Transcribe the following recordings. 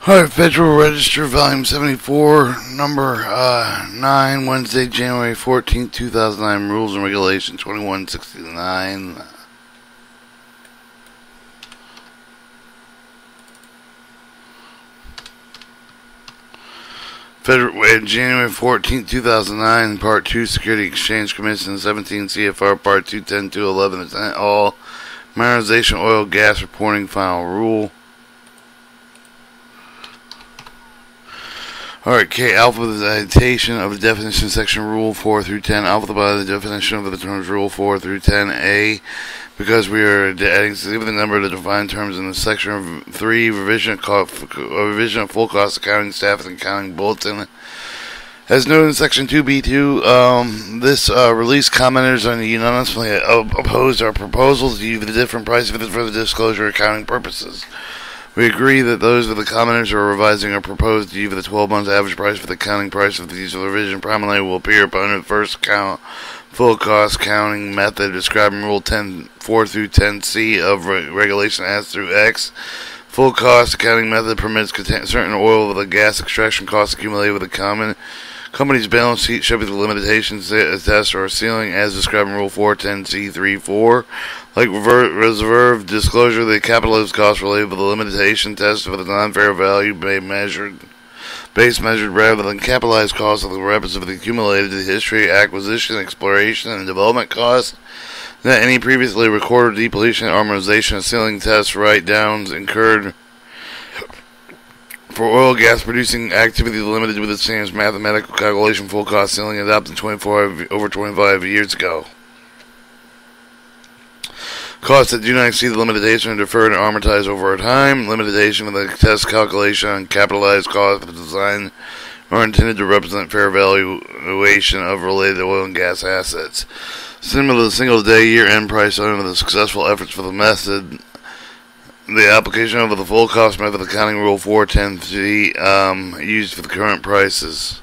Alright, Federal Register, Volume 74, Number 9, Wednesday, January 14th, 2009, Rules and Regulations 2169. January 14th, 2009, Part 2, Security Exchange Commission, 17 Cfrr, Part 210, 211, all mineralization, oil, gas reporting, final rule. Alright, K, alphabetization of the definition section rule 4 through 10, alphabetize the definition of the terms rule 4 through 10, A, because we are adding a significant number of the defined terms in the section 3, revision of full cost accounting staff and accounting bulletin. As noted in section 2B2, this release commenters are unanimously opposed our proposals to use the different price for the disclosure accounting purposes. We agree that those of the commenters who are revising or proposed to use the 12-month average price for the accounting price of these revision prominently will appear upon the first count full cost counting method described in Rule 4 through 10C of Regulation S through X. Full cost accounting method permits certain oil with the gas extraction costs accumulated with the company's balance sheet subject to limitations test or ceiling as described in Rule 410C3-4. Like reserve disclosure, the capitalized costs related to the limitation test for the non-fair value base measured rather than capitalized costs of the records of the accumulated history, acquisition, exploration, and development costs. That any previously recorded depletion, amortization, and ceiling test write-downs incurred for oil gas producing activity limited with the same mathematical calculation full cost ceiling adopted over 25 years ago. Costs that do not exceed the limitation are deferred and amortized over time. Limitation of the test calculation on capitalized costs of the design are intended to represent fair valuation of related oil and gas assets. Similar to the single-day year-end price under the successful efforts for the method, the application of the full cost method accounting rule 410 used for the current prices.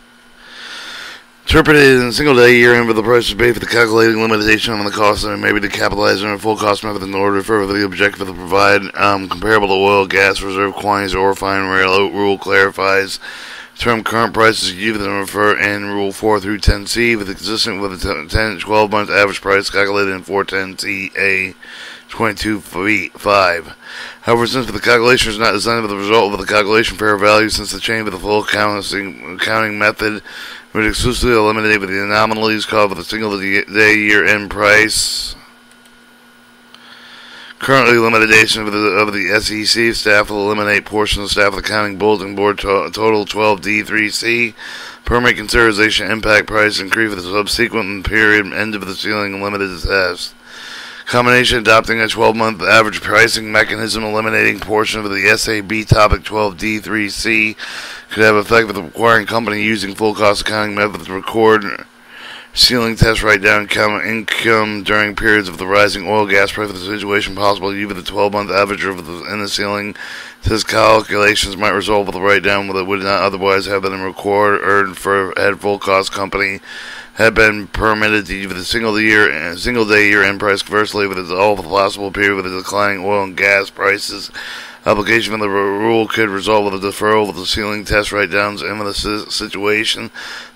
Interpreted in a single day year-end for the price is paid for the calculating limitation on the cost that may be capitalized under a full cost method in order to further the objective to provide comparable to oil, gas, reserve quantities, or fine railroad rule clarifies the term current prices used and refer in Rule 4 through 10C with consistent with the 12-month average price calculated in 410CA 22.5. However, since the calculation is not designed with the result of the calculation fair value, since the change of the full accounting method would exclusively eliminate the anomalies caused with a single day year-end price. Currently, limitation of the SEC staff will eliminate portions of the staff of the Accounting Bulletin Board total 12D3C. Permit consideration impact price increase for the subsequent period end of the ceiling limited test. Combination adopting a 12-month average pricing mechanism eliminating portion of the SAB topic 12D3C could have effect with requiring company using full cost accounting method to record ceiling test write-down income during periods of the rising oil gas price. For the situation possible, even the 12-month average in the ceiling test calculations might result with a write-down that would not otherwise have been recorded for had full cost company had been permitted to use the single day year-end price. Conversely, with all the possible period with the declining oil and gas prices, application of the rule could result with a deferral of the ceiling test write-downs in the situation.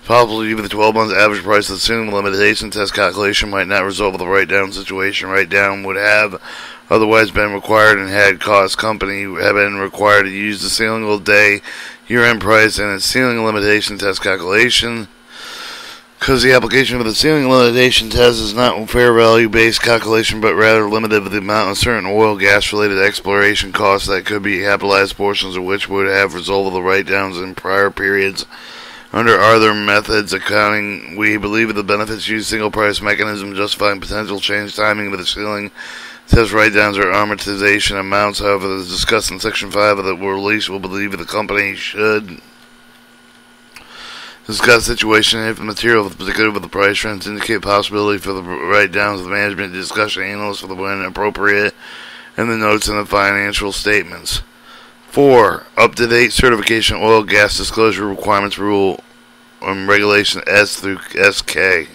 Possibly even the 12-month average price of the ceiling limitation test calculation might not result with a write-down situation. Write-down would have otherwise been required and had cost company have been required to use the ceiling day year-end price and its ceiling limitation test calculation. Because the application of the ceiling limitation test is not a fair value based calculation, but rather limited with the amount of certain oil gas related exploration costs that could be capitalized, portions of which would have resulted the write-downs in prior periods. Under other methods accounting, we believe the benefits use single price mechanism justifying potential change timing of the ceiling test write-downs or amortization amounts. However, as discussed in Section 5 of the release, we believe the company should discuss situation if the material, particularly with the price trends, indicate possibility for the write-downs of the management discussion analysts for the when appropriate, and the notes in the financial statements. 4. Up-to-date certification oil gas disclosure requirements rule on Regulation S through SK.